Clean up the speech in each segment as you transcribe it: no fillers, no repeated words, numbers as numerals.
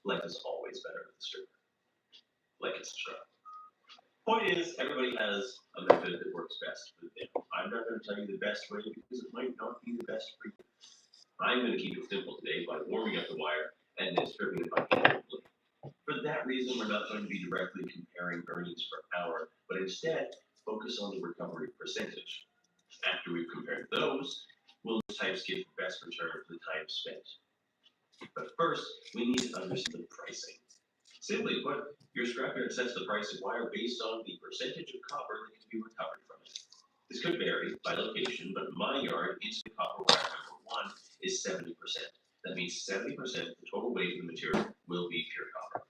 Life is always better with the stripper. Like and subscribe. Point is, everybody has a method that works best for them. I'm not going to tell you the best way because it might not be the best for you. I'm going to keep it simple today by warming up the wire and then stripping it by hand. For that reason, we're not going to be directly comparing earnings per hour, but instead focus on the recovery percentage. After we've compared those, we'll types give the best return for the time spent. But first, we need to understand the pricing. Simply put, your scrapyard sets the price of wire based on the percentage of copper that can be recovered from it. This could vary by location, but in my yard, insulated copper wire number 1 is 70%. That means 70% of the total weight of the material will be pure copper.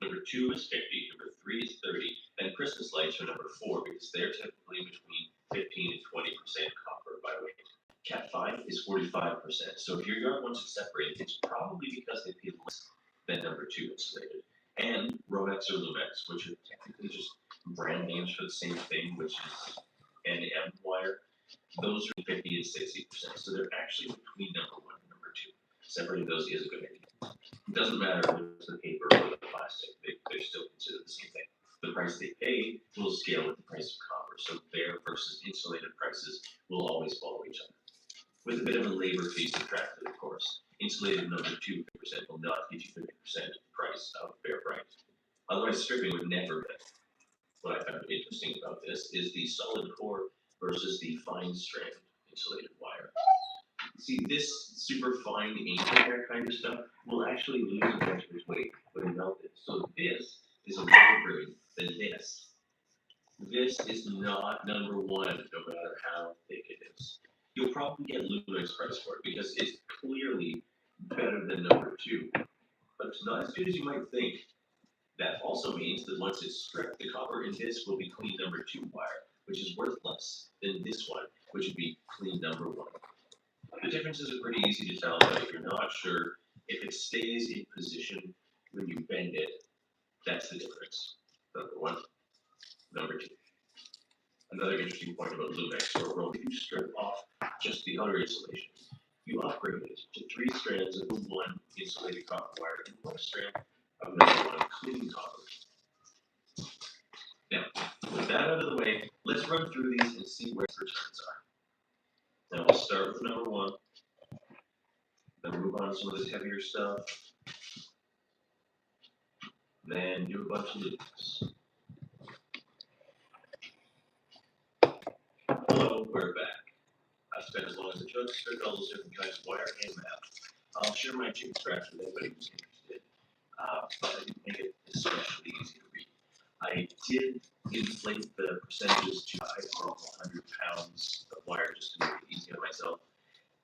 Number 2 is 50, number 3 is 30, and Christmas lights are number 4 because they're typically between 15 and 20% copper by weight. Cat 5 is 45%, so if your yard wants it separated, it's probably because they pay less than number 2 insulated. And Romex or Lumex, which are technically just brand names for the same thing, which is NM wire, those are 50 and 60%, so they're actually between number 1 and number 2. Separating those is a good idea. It doesn't matter if it's the paper or the plastic, they're still considered the same thing. The price they pay will scale with the price of copper, so bare versus insulated prices will always follow each other. With a bit of a labor fee subtracted, of course. Insulated number 2 50% will not get you 50% of the price of bare bright. Otherwise, stripping would never be. What I found interesting about this is the solid core versus the fine strand insulated wire. See, this super fine angel kind of stuff will actually lose a bunch of its weight when melted. So this is a lower grade than this. This is not number 1, no matter how thick it is. You'll probably get Lumex price for it because it's clearly better than number 2, but it's not as good as you might think. That also means that once it's stripped, the copper in this will be clean number 2 wire, which is worth less than this one, which would be clean number 1. The differences are pretty easy to tell, but if you're not sure, if it stays in position when you bend it, that's the difference. Number 1, number 2. Another interesting point about Lumex or Rome, if you strip off just the outer insulation, you upgrade it to 3 strands of 1 insulated copper wire and 1 strand of number 1 clean copper. Now, with that out of the way, let's run through these and see where the returns are. Now we'll start with number 1, then move on to some of this heavier stuff, then do a bunch of loops. Hello, we're back. I've spent as long as it took, stripped all those different kinds of wire and map. I'll share my chicken scratch with anybody who's interested, but I didn't make it especially easy to read. I did inflate the percentages to I don't know, 100 pounds of wire just to make it easy on myself.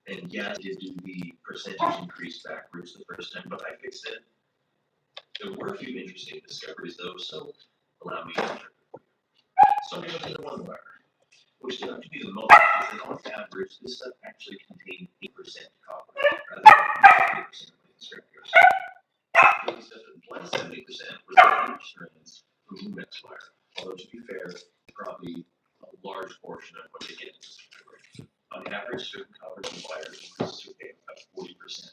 And yeah, I did do the percentage increase backwards the first time, but I fixed it. There were a few interesting discoveries though, so allow me to share it. Starting with the 1 wire, which turned out to be the most, is that on average, this stuff actually contained 8% copper, rather than 50% of the scrapyard. The stuff that plus 70% was the inner strands from Lumex wire, although to be fair, probably a large portion of what they get is scrapyard. On average, certain copper and wire increases to about 40%,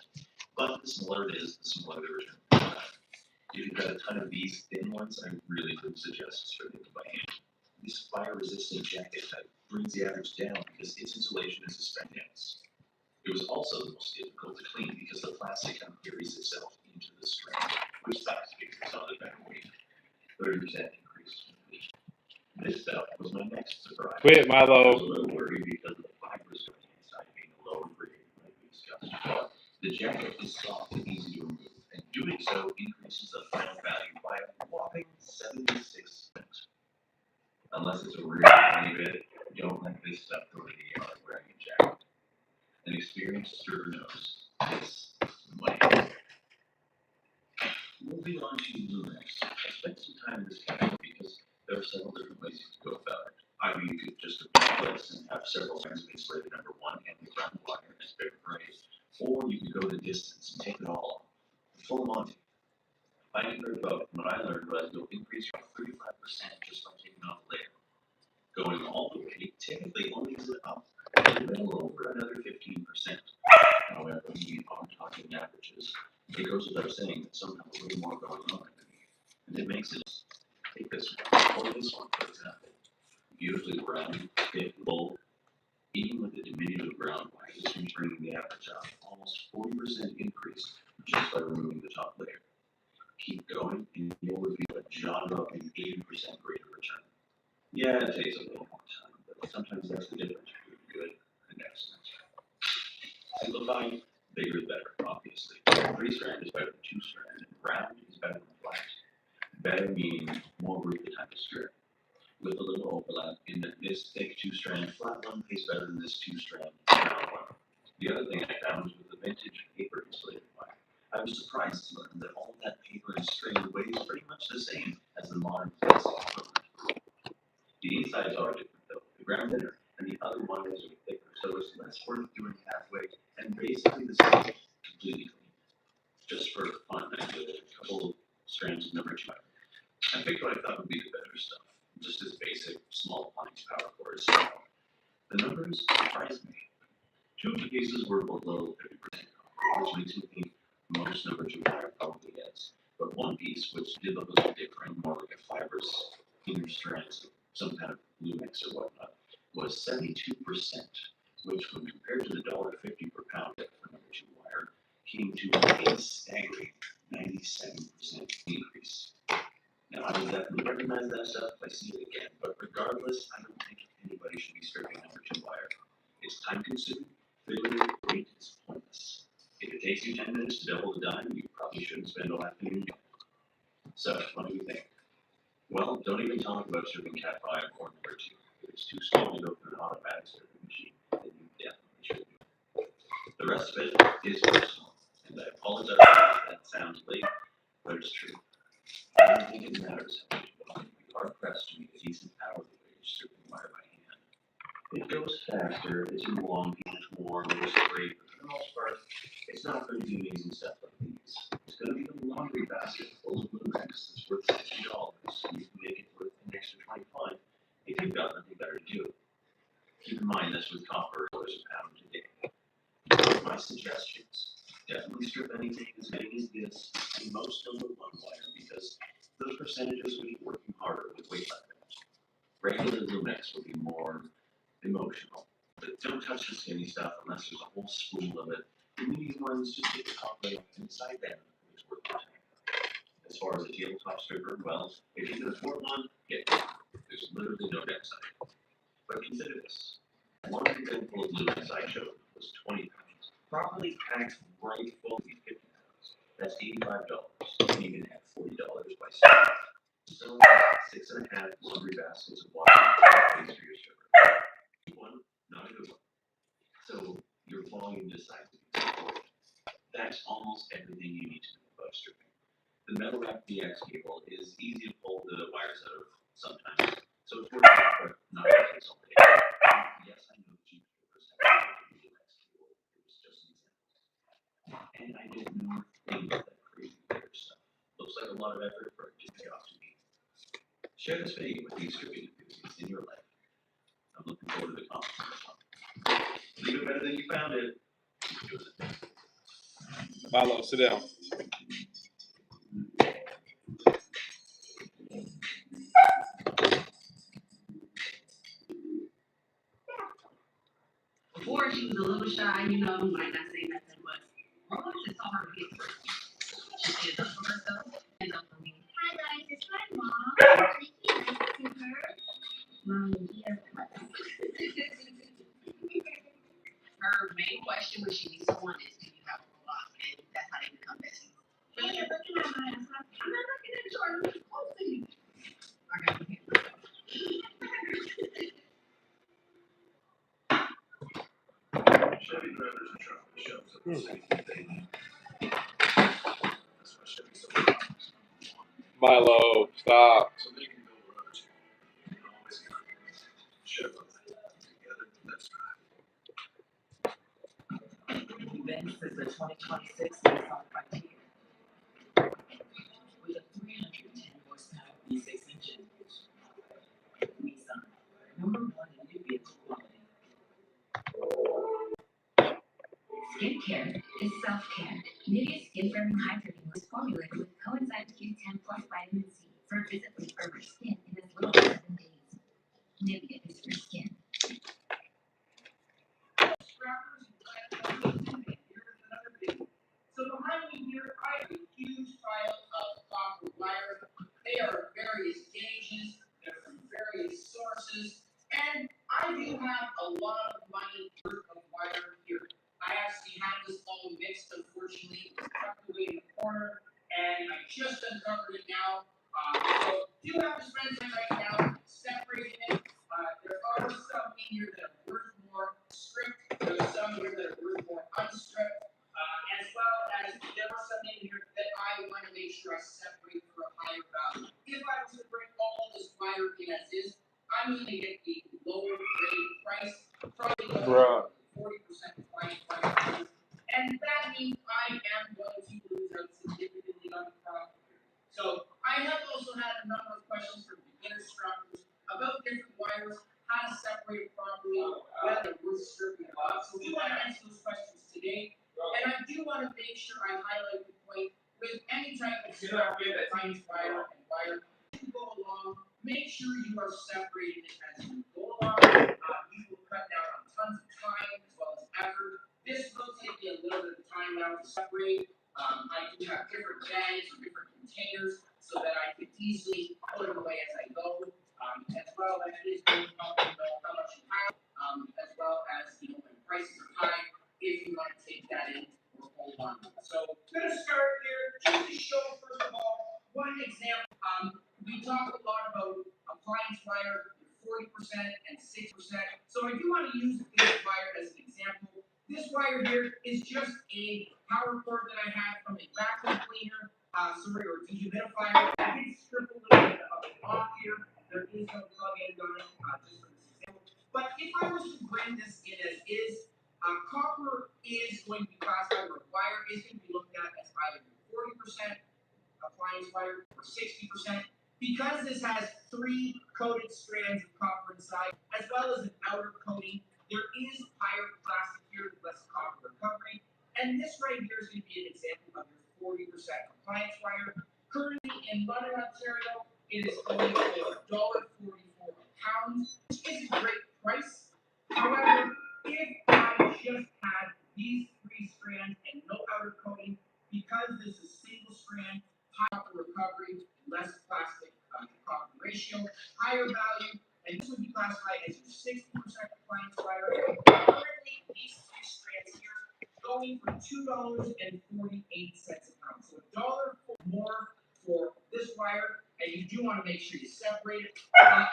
but the smaller it is, the smaller the return. If you've got a ton of these thin ones, I really would suggest stripping them by hand. This fire-resistant jacket type brings the average down because its insulation is a spandex. It was also the most difficult to clean because the plastic kind of buries itself into the strand, which sucks because it's on the back weight. 30% increase. This stuff was my next surprise. Quit, Milo. I was a little worried because of the fibers going inside being a lower grade, like we discussed. But the jacket is soft and easy to remove, and doing so increases the final value by a whopping 76 cents. Unless it's a really tiny bit, don't let this stuff go to the yard wearing a jacket. An experienced stripper knows this money. Moving on to Lumex. I spent some time in this category because there are several different ways you could go about it. Either you could just replace and have several kinds of insulated number 1 and the ground wire as bare braid, or you could go the distance and take it all on. Full Monty. I heard about it. What I learned was you'll increase your 35% just by taking off a layer. Going all the way typically only goes up a little over another 15%. However, we are talking averages. It goes without saying that some have a little more going on, and it makes it. Take this one, or this one, for example. Beautifully round, thick, bold. Even with the diminutive ground wire, this one's bringing the average up almost 40% increase just by removing the top layer. Keep going, and you'll reveal a jaw-dropping 80% greater return. Yeah, it takes a little more time, but sometimes that's the difference between good and excellent. Simplifying, bigger is better, obviously. 3-strand is better than 2-strand, and round is better than flat. Better meaning more root the time to strip. With a little overlap in that this thick 2-strand flat one tastes better than this 2-strand round one. The other thing I found was with the vintage paper insulated wire. I was surprised to learn that all that paper and string weighs pretty much the same as the modern plastic equivalent. The insides are different though. The ground thinner and the other wires are thicker, so it's less worth doing halfway and basically the same, completely clean. Just for fun, I did a couple of strands of number 2. I picked what I thought would be the better stuff. Just as basic, small appliance power cords. The numbers surprised me. 2 of the cases were below 50%, which makes me think most number 2 wire probably is. But one piece, which did look a little different, more like a fibrous inner strands of some kind of Lumix or whatnot, was 72%, which when compared to the $1.50 per pound for number 2 wire, came to a staggering 97% increase. Now, I would definitely recognize that stuff if I see it again, but regardless, I don't think anybody should be stripping number 2 wire. It's time consuming, fiddling, weight is pointless. If it takes you 10 minutes to double the dime, you probably shouldn't spend all afternoon doing it. So, what do you think? Well, don't even talk about stripping Cat 5 or number 2. If it's too slow to go through an automatic stripping machine, then you definitely should do it. The rest of it is personal, and I apologize if that sounds late, but it's true. I don't think it matters how much you want. You'd be hard pressed to make a decent hourly wage stripping wire by hand. It goes faster, it's long, it's warm, it's great, but for the most part, it's not going to do amazing stuff like these. It's going to be a laundry basket full of Lumix that's worth $60, and you can make it worth an extra $25 if you've got nothing better to do. Keep in mind this with copper dollars a pound today. My suggestions. Definitely strip anything as many as this and most number 1 wire because those percentages will be working harder with weight like that. Regular Lumix will be more emotional, but don't touch the skinny stuff unless there's a whole spool of it. The mini ones just get the top layer inside them, which worth the time. As far as a tabletop stripper, well, if you can afford one, get one. There's literally no downside. But consider this. One bin full of Lumix I showed was 20 pounds. Properly packed right full would be 50 pounds. That's $85. You even have $40 by sale. So 6.5 laundry baskets of water pays for your stripper. One, not a good one. So your volume decides to be important. That's almost everything you need to know about stripping. The metal wrap DX cable is easy to pull the wires out of sometimes, so it's worth it, but not what it takes all day. Yes, I know cheap papers have a DX cable. It was just an example. And I don't know anything about that crazy weird stuff. Looks like a lot of effort for it to pay off to me. Share this video with these stripping enthusiasts in your life. I'm looking forward to the comments. Leave it better than you found it. Milo, sit down. Before she was a little shy, you know, might not say nothing, but Rose is so hard to get through. She stands up for herself, stands up for me. Hi guys, it's my mom. Nikki, nice to her. Mom, yeah. Her main question when she meets someone is, do you have a robot? And that's how they become besties. Hey, you're looking at my house. I'm not looking at you, I'm looking close to you. I got your hand. Chevy drivers and truck shows up the same thing. That's why Chevy's so Milo, stop. so they can build roads. You can always get Chevrolet together. That's right. This is the 2026 Nissan Frontier with a 310 horsepower V6 engine. Nissan, #1 in new vehicle quality. Skincare is self-care. Nivea Skin Firming Hydrating was formulated with coenzyme Q10 plus vitamin C for visibly firmer skin in as little as 7 days. Nivea is for skin. So behind me here, I have a huge pile of copper wire. They are various gauges, they're from various sources, and I do have a lot of money worth of wire here. I actually have this all mixed, unfortunately, it's tucked away in the corner, and I just uncovered it now. So do have to spend time right now separating it. There are some in here that are worth more stripped, there's some here that are worth more unstripped. As well as there are some in here that I want to make sure I separate for a higher value. If I was to bring all this wire in as is, I'm going to get a lower grade price, probably Bruh. 40% client price. And that means I am going to lose out significantly on the profit here. So I have also had a number of questions from beginner structures about different wires, how to separate properly, whether we're stripping or not. So we want to answer those questions today. And I do want to make sure I highlight the point with any type of structure that finds wire and wire to go along. Make sure you are separating it as you go along. You will cut down on tons of time as well as effort. This will take me a little bit of time now to separate. I do have different bags or different containers so that I can easily put them away as I go. As well, that is going to help you know how much you have, as well as when prices are high, if you want to take that in or hold on. So I'm going to start here just to show, first of all, one example. We talk a lot about appliance wire, 40% and 6%. So I do want to use this wire as an example. This wire here is just a power cord that I had from a vacuum cleaner, or dehumidifier. I did strip a little bit of it off here. There is no plug-in on it, just for this example. But if I was to bring this in as is, copper is going to be classified, or wire is going to be looked at as either 40% appliance wire or 60%. Because this has 3 coated strands of copper inside, as well as an outer coating, there is higher plastic here, less copper recovery. And this right here is going to be an example of your 40% appliance wire. Currently in London, Ontario, it is going for $1.44 a pound, which is a great price. However, if I just had these 3 strands and no outer coating, because this is single strand, high copper recovery, less plastic to copper ratio, higher value, and this would be classified as your 60% appliance wire. Currently, these 3 strands here going for $2.48 a pound. So $1 more for this wire, and you do want to make sure you separate it.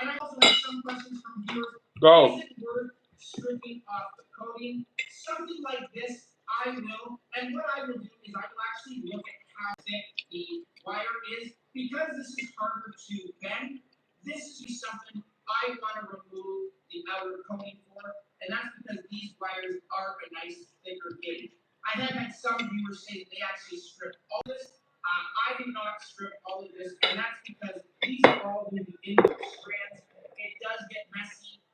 And I also have some questions from viewers. Go. Is it worth stripping off the coating? Something like this, I will. And what I will do is I will actually look at how thick the wire is. Because this is harder to bend, this is something I want to remove the outer coating for. And that's because these wires are a nice thicker gauge. I have had some viewers say they actually strip all this. I did not strip all of this, and that's because these are all going to be indoor strands. It does get messy.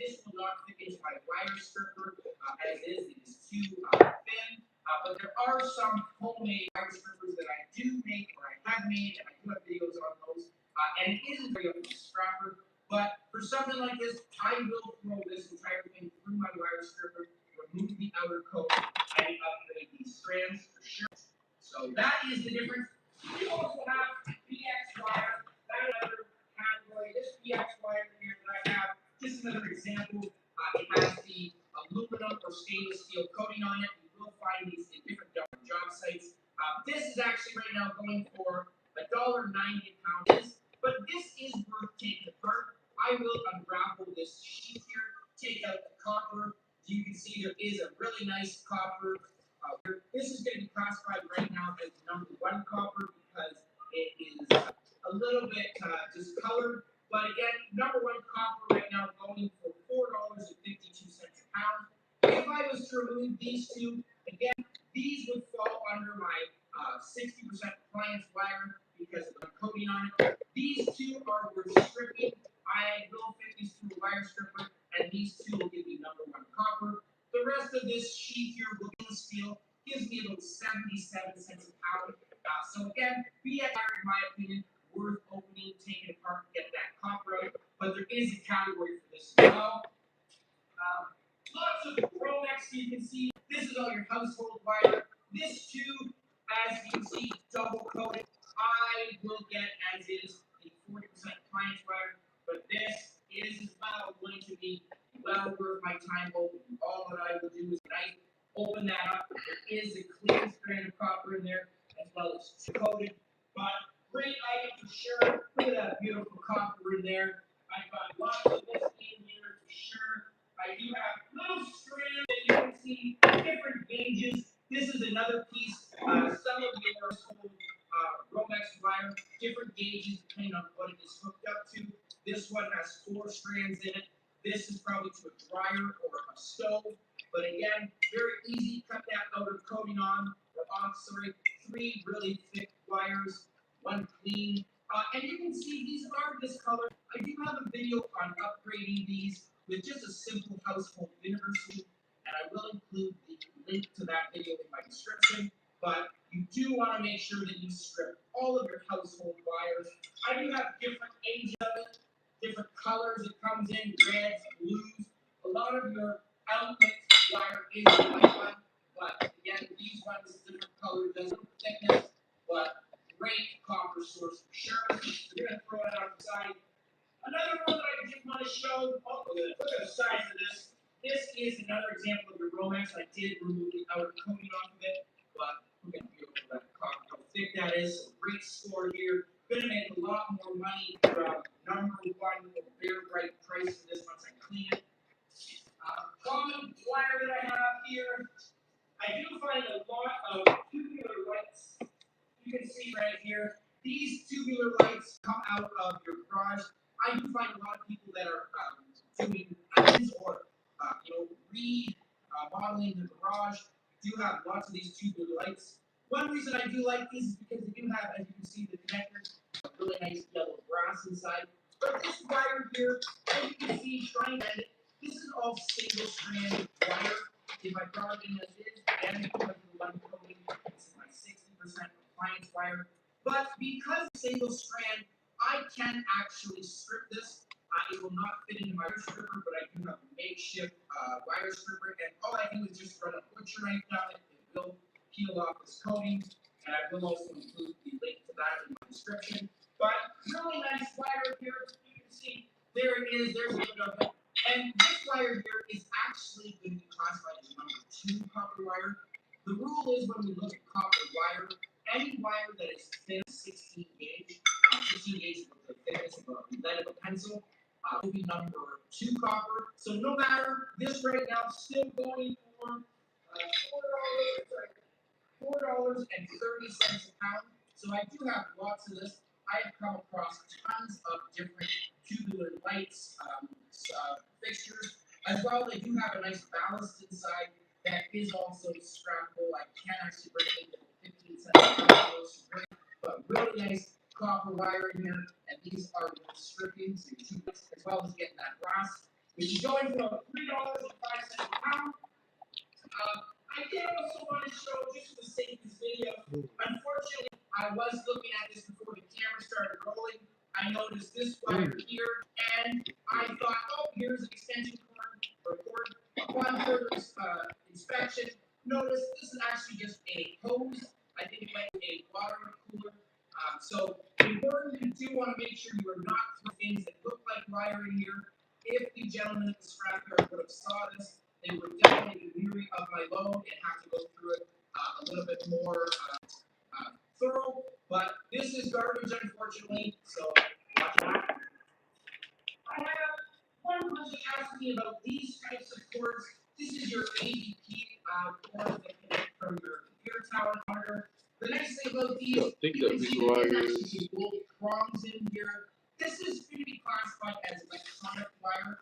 This will not fit into my wire stripper as is. It is too thin. But there are some homemade wire strippers that I do make, or I have made, and I do have videos on those. And it isn't very good strapper. But for something like this, I will throw this entire thing through my wire stripper, remove the outer coat, and upgrade these strands for sure. So that is the difference. You also have PX wire, that other category. This PX wire here that I have, just another example. It has the aluminum or stainless steel coating on it. You will find these in different job sites. This is actually right now going for $1.90 a pound. But this is worth taking apart. I will unravel this sheet here, take out the copper. You can see there is a really nice copper. This is going to be classified right now as number 1 copper because it is a little bit discolored. But again, number 1 copper right now going for $4.52 a pound. If I was to remove these 2, again, these would fall under my 60% appliance wire because of the coating on it. These 2 are worth stripping. I will fit these through a wire stripper, and these 2 will give me number 1 copper. The rest of this sheet here will be steel. gives me about 77 cents a pound. So again, BX wire, in my opinion, worth opening, taking apart, get that copper out. But there is a category for this as well. Lots of Romex, you can see. This is all your household wire. This too, as you can see, double coated. I will get as is a 40% appliance wire, but this is as well going to be well worth my time opening. All that I will do is open that up. There is a clean strand of copper in there, as well as coated. But great item for sure. Look at that beautiful copper in there. I've got lots of this in here for sure. I do have little strands that you can see, different gauges. This is another piece. Some of your old Romex wire, different gauges depending on what it is hooked up to. This one has 4 strands in it. This is probably to a dryer or a stove. But again, very easy. Cut that outer coating on. 3 really thick wires, 1 clean. And you can see these are this color. I do have a video on upgrading these with just a simple household vinegar soup, and I will include the link to that video in my description. But you do want to make sure that you strip all of your household wires. I do have different ages of it, different colors it comes in, reds, blues. A lot of your outlet wire is a white one, but again, these ones different colors, different thickness, but great copper source for sure. We're gonna throw it out the side. Another one that I just want to show, look at the size of this. This is another example of your Romex. I did remove the outer coating off of it, but look at how thick that is. So great score here. Gonna make a lot more money from number 1 with a very bright price for this once I clean it. Common wire that I have here. I do find a lot of tubular lights. You can see right here. These tubular lights come out of your garage. I do find a lot of people that are doing things or remodeling the garage do have lots of these tubular lights. One reason I do like these is because they do have, as you can see, the connectors, a really nice yellow brass inside. But this wire here, as you can see, trying to end it, this is all single strand wire. If I brought it in as is, again, because of the one coating, this is my 60% appliance wire. But because single strand, I can actually strip this. It will not fit into my wire stripper, but I do have a makeshift wire stripper, and all I do is just run a butcher knife down it. It will peel off this coating, and I will also include the link to that in my description. But really nice wire here. You can see there it is. There's a bit of it. And this wire here is actually going to be classified as number 2 copper wire. The rule is when we look at copper wire, any wire that is thin, 16 gauge, 16 gauge with the thickness of a lead of a pencil, will be number 2 copper. So no matter, this right now still going for $4.30 a pound. So I do have lots of this. I have come across tons of different tubular lights, fixtures. As well, they do have a nice ballast inside that is also scrappable. I can actually bring it into 15 cents, but really nice copper wire in here. And these are the stripping, so as well as getting that brass, which is going for $3.05 a pound. I did also want to show, just for the sake of this video, unfortunately, I was looking at this before the camera started rolling. I noticed this wire here, and I thought, oh, here's an extension cord. Upon further inspection, notice this is actually just a hose. I think it might be a water cooler. So important, you do want to make sure you are not throwing things that look like wire in here. If the gentleman at the scrapyard would have saw this, they would definitely be weary of my load and have to go through it a little bit more thorough. But this is garbage, unfortunately, so watch out. I have one person asked me about these types of cords. This is your ADP cord that connect from your computer tower monitor. The nice thing about these, I think you that can these see that there's wires. actually some gold prongs in here. This is going to be classified as electronic wire.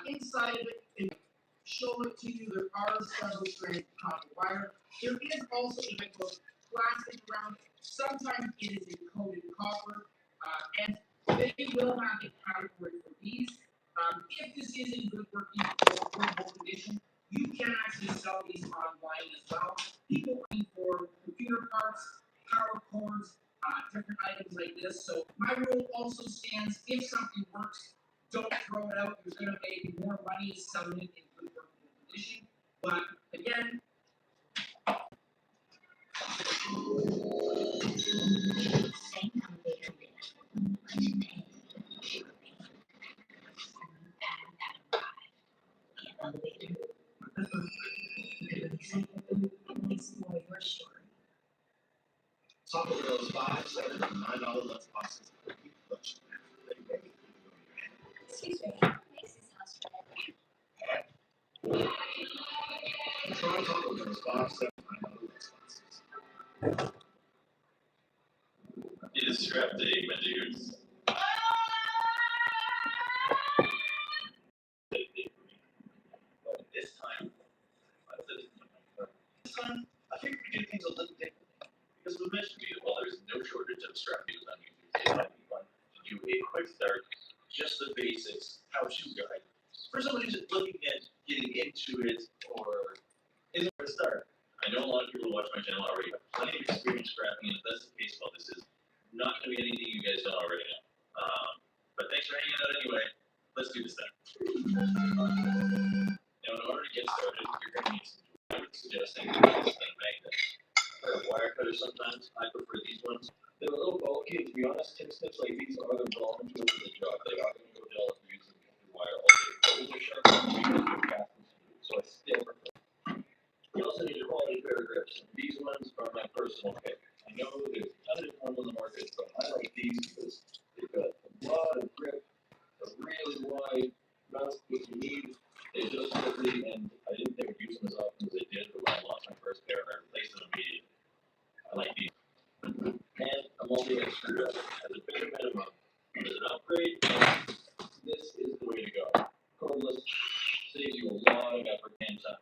Inside of it, if I show it to you, there are several strands of copper wire. There is also a bit of plastic around it. Sometimes it is coated copper, and they will have a category for these. If this is in good working or workable condition, you can actually sell these online as well. People looking for computer parts, power cords, different items like this. So my rule also stands: if something works, don't throw it out. You're gonna make more money selling it in good working condition. But again, Same elevator lift. Much pain. Elevator. Explore your story. Taco Bell's $5, $7, $9 lunch boxes. Excuse me. Makes this house red. Try Taco Bell's $5, $7, $9 lunch boxes. It is scrap day, my dudes. But this time, I think we do things a little differently. Because it was mentioned to me that while there's no shortage of scrap videos on YouTube, it might be fun to do a quick start, just the basics, how-to guide. For somebody who's looking at getting into it or isn't where to start. I know a lot of people who watch my channel already have plenty of experience scrapping, and if that's the case, well, this is not going to be anything you guys don't already know. But thanks for hanging out anyway. Let's do this thing. Now, in order to get started, you're going to need some tools. I would suggest a magnet or a wire cutter sometimes. I prefer these ones. They're a little bulky, and to be honest, tip snips like these are the wrong tool for the job. They are going to go dull if you use them with wire all day. But with their sharp so I still prefer. You also need a quality pair of grips. These ones are my personal pick. I know there's a ton of different ones on the market, but I like these because they've got a lot of grip, a really wide mouth which you need. They adjust quickly, and I didn't think I'd use them as often as I did, but when I lost my first pair, I replaced them immediately. I like these. And a multi-head screwdriver has a bigger minimum. As an upgrade, this is the way to go. Cordless saves you a lot of effort and time.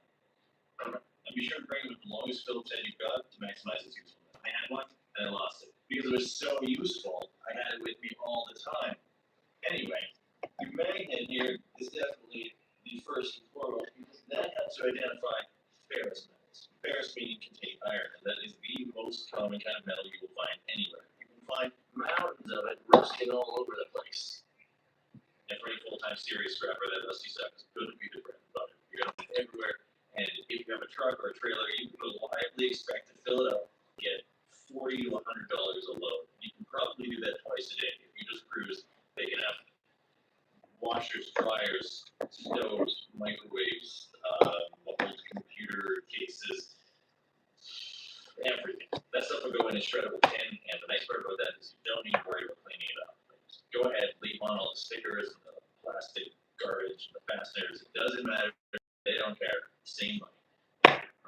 And be sure to bring with the longest Phillips head you've got to maximize its usefulness. I had one and I lost it. Because it was so useful, I had it with me all the time. Anyway, your magnet here is definitely the first and foremost because that helps you identify ferrous metals. Ferrous meaning contain iron, and that is the most common kind of metal you will find anywhere. You can find mountains of it rusting all over the place. And for any full-time serious scrapper, that rusty stuff is going to be the bread and butter. You're going to find it everywhere. And if you have a truck or a trailer, you can reliably expect to fill it up, get $40 to $100 a load. You can probably do that twice a day if you just cruise big enough. Washers, dryers, stoves, microwaves, old computer cases, everything. That stuff will go in a shreddable tin, and the nice part about that is you don't need to worry about cleaning it up. Just go ahead, leave on all the stickers, and the plastic garbage, and the fasteners. It doesn't matter. They don't care. Same money.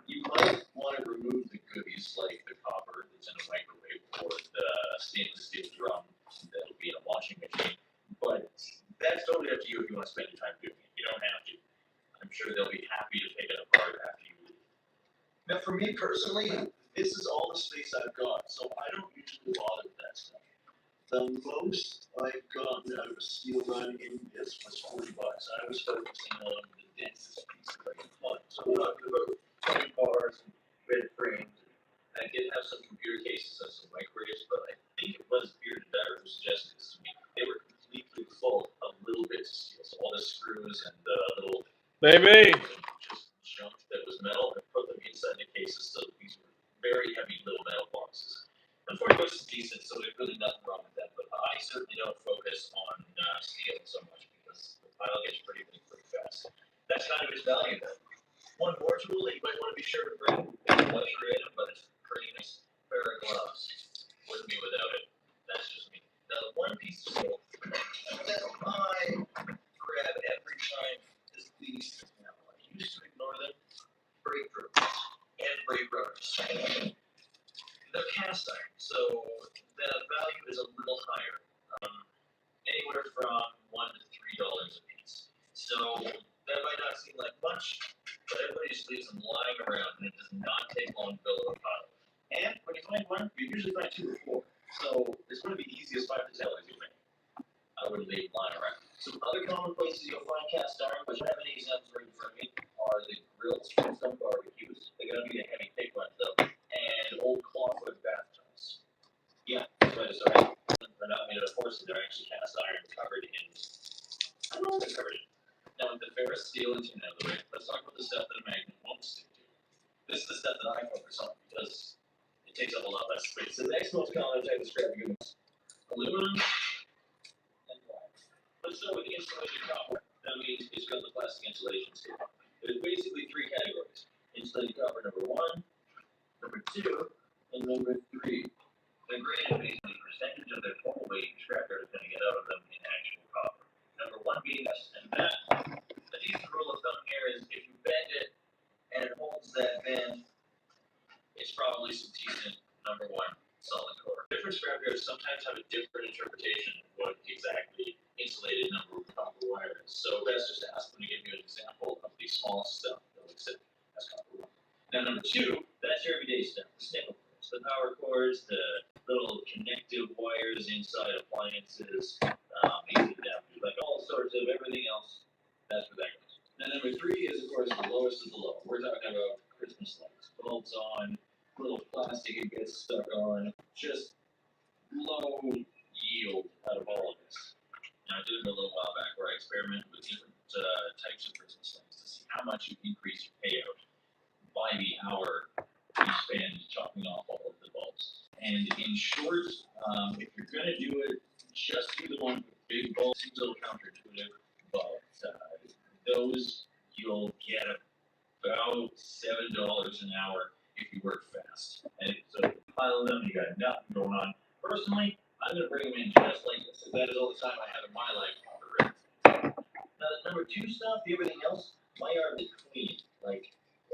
You might want to remove the goodies like the copper that's in a microwave or the stainless steel drum that'll be in a washing machine, but that's totally up to you if you want to spend your time doing it. You don't have to. I'm sure they'll be happy to pick it apart after you leave. Now, for me personally, this is all the space I've got, so I don't usually bother with that stuff. The most I've gotten out of a steel run in this was $40. I was focusing on the densest piece that I could find. So I'm talking about 20 bars and red frames. And I did have some computer cases and some microwaves, but I think it was Bearded Better who suggested this to me. They were completely full of little bits of steel. So all the screws and the little Baby. just junk that was metal, and put them inside the cases. So these were very heavy little metal boxes. And $40 is decent, so there's really nothing wrong with that. But I certainly don't focus on steel so much because the pile gets pretty big pretty fast. That's kind of its value, though. One more tool that you might want to be sure to bring. It's a luxury item, but it's a pretty nice pair of gloves. Wouldn't be without it. That's just me. Now, one piece of tool that I grab every time is these. Now, I used to ignore them. Brake drills and brake runners. They're cast iron, so the value is a little higher, anywhere from $1 to $3 a piece. So that might not seem like much, but everybody just leaves them lying around, and it does not take long to build a pile. And when you find one, you usually find 2 or 4. So it's going to be the easiest $5 to $10 you make. I wouldn't leave them lying around. Some other common places you'll find cast iron, which I have any examples right in front of me, are the grills from some barbecues. They're gonna be the heavy thick ones though, and old clawfoot bathtubs. Yeah, that's right, sorry. They're not made out of porcelain, they're actually cast iron covered in, I don't know what they're covered in. Now with the ferrous steel and tin out of the way, let's talk about the stuff that a magnet won't stick to. This is the stuff that I focus on because it takes up a lot less space. The next most common type of scrap goods, aluminum and wire. Let's start with the insulated copper. That means it's got the plastic insulation still. There's basically three categories. Insulated copper number 1, number 2, and number 3. The grade is basically the percentage of their total weight scrapyard is going to get out of them in actual copper. Number 1 being less than that. A decent rule of thumb here is if you bend it and it holds that bend, it's probably some decent number 1 solid core. Different scrapyards sometimes have a different interpretation of what exactly insulated number 1 copper wire is. So best just to ask them to give you an example of the smallest stuff they'll accept as copper wire. Now number 2, that's your everyday stuff, the sniffle cords, the power cords, the little connective wires inside appliances, AC adapters, like all sorts of everything else. That's where that goes. Now number 3 is of course the lowest of the low. We're talking about Christmas lights, bulbs on, little plastic it gets stuck on, just low yield out of all of this. Now I did it a little while back where I experimented with different types of Christmas lights to see how much you increase your payout by the hour you spend chopping off all of the bulbs. And in short, if you're gonna do it, just do the one with big bulbs. Seems a little counterintuitive, but those you'll get about $7 an hour if you work fast. And so pile of them, you got nothing going on. Personally, I'm gonna bring them in just like this, because that is all the time I have in my life on the rig. Now the number 2 stuff, the everything else, my yard is clean, like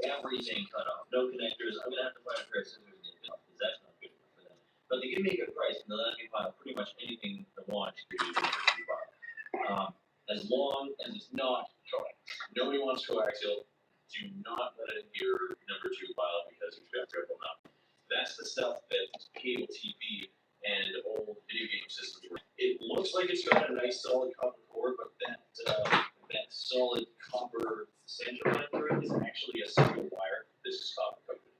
everything cut off, no connectors. I'm gonna have to find a pair of scissors and get it off, because that's not good enough for them. But they give me a good price, and they'll let me pile pretty much anything I want to do with the pile. As long as it's not coax. Nobody wants coaxial. Do not let it in your number 2 pile because you've got triple enough. That's the stuff that cable TV and old video game systems were. It looks like it's got a nice solid copper core, but that solid copper center connector is actually a single wire. This is copper coated.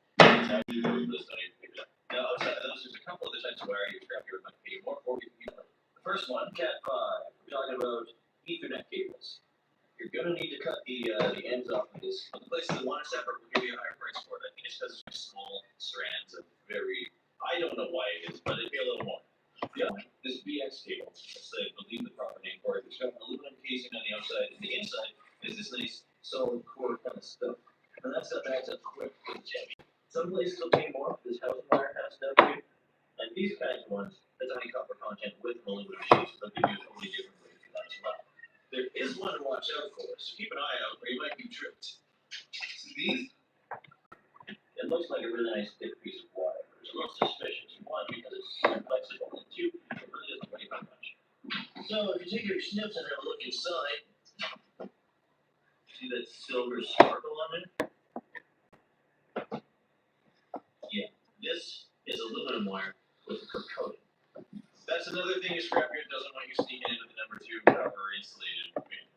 It's actually really this don't even pick it up. Now outside of those, there's a couple other types of wire your scrapyard might pay more for. The first one, Cat 5. We're talking about Ethernet cables. You're gonna need to cut the ends off of this. The places that want it separate will give you a higher price for it. I think it's because it's small strands of very, I don't know why it is, but it'd be a little more. Yeah, this BX cable, that's I believe the proper name for it. It's got an aluminum casing on the outside, and the inside is this nice solid core kind of stuff. And that stuff adds up quick with the heavy. Some places will pay more for this housing wire kind of stuff too. And these kinds of ones, that's high copper content with an aluminum sheet, so they'll give you a totally different way for that as well. There is one to watch out for, so keep an eye out or you might be tripped. See these? It looks like a really nice thick piece of wire, which is a little suspicious. 1, because it's so flexible, and 2, it really doesn't weigh that much. So if you take your snips and have a look inside, see that silver sparkle on it? Yeah, this is aluminum wire with a coating. That's another thing your scrapyard doesn't want you sneaking into the number 2 copper insulated bin.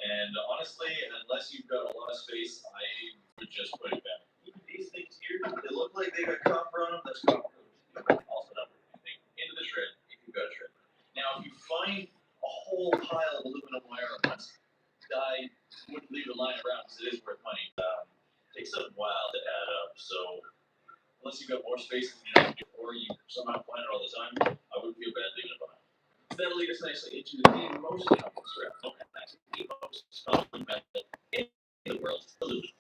And honestly, unless you've got a lot of space, I would just put it back. Look at these things here. They look like they got copper on them. That's copper coated. Also not worth anything. Into the shred if you've got a shred. Now, if you find a whole pile of aluminum wire at once, I wouldn't leave it lying around because it is worth money. It takes a while to add up. So unless you've got more space than you know, or you somehow find it all the time, I wouldn't feel bad leaving it behind. That'll lead us nicely into the most common scrap. Okay, that's the most common metal in the world, aluminum.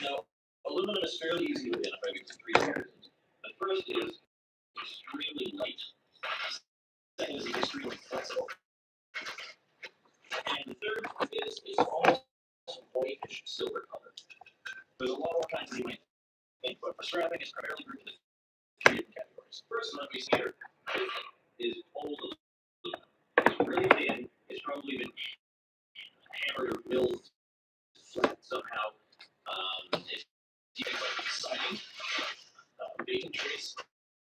Now, aluminum is fairly easy to identify because of 3 reasons. The first is extremely light. The second is extremely flexible. And the third is it's almost whitish silver color. There's a lot more kinds that you might think, but for scrapping, it's primarily grouped into 3 different categories. First one we see here is old aluminum. It's really thin. It's probably been hammered or milled flat somehow. It's used like siding, baking trays,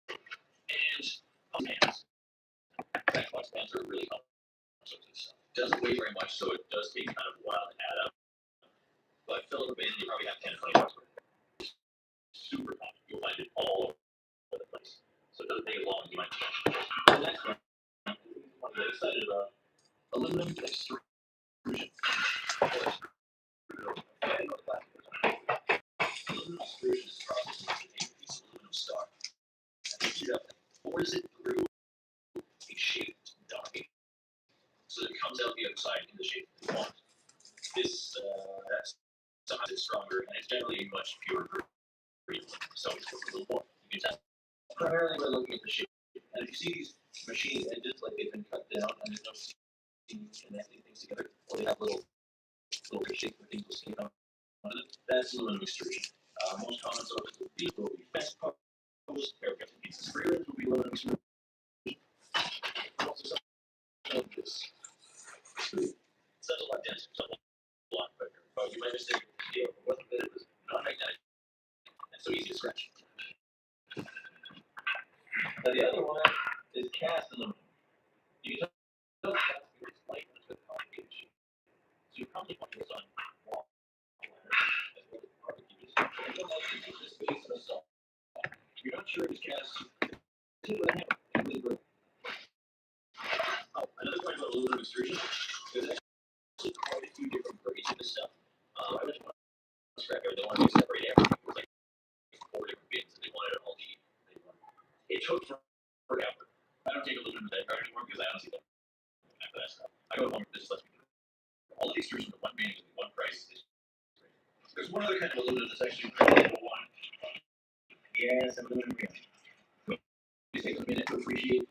and pans. Box pans are really helpful. doesn't weigh very much, so it does take kind of a while to add up. But fill it in, you probably have 10 or 20 bucks worth. Super fun. You'll find it all over the place. So it doesn't take as long as you might think. The next one, I'm really excited about aluminum extrusion. Aluminum extrusion is a process in which you take a piece of aluminum stock and heat it up and force it through a shaped die. So that it comes out the other side in the shape that you want. This, sometimes it's stronger and it's generally much purer green. So it's worth a little more. You can tell. Primarily by looking at the shape. And if you see these machine edges like they've been cut down and there's no seams connecting things together, or they have little shapes where things will stay on one of them, that's aluminum extrusion. Most common sources would be fence posts, paragraphs and pieces of screws would be aluminum extrusion. Also some of this. It's such a lot denser, so a lot quicker. But you might mistake it wasn't that it was non-magnetic and so easy to scratch. Now the other one is cast aluminum. You can tell cast because it's light and it's with complicated shape. So you probably want this on wall as well as barbecues. And you'll like to keep this base of salt. If you're not sure it's cast, hit it with a hammer. It's really good. Oh, another point about aluminum extrusion. There's actually quite a few different grades of this stuff. I went to one scrapyard, they wanted to separate everything. It was like 4 different bins and they wanted it all to eat. It took forever. I don't take aluminum anymore because I honestly don't have that stuff. I go home with this lets me do all of these extrusions with one bin with one price. There's one other kind of aluminum that's actually pretty cool one. Yes, aluminum. Please take a minute to appreciate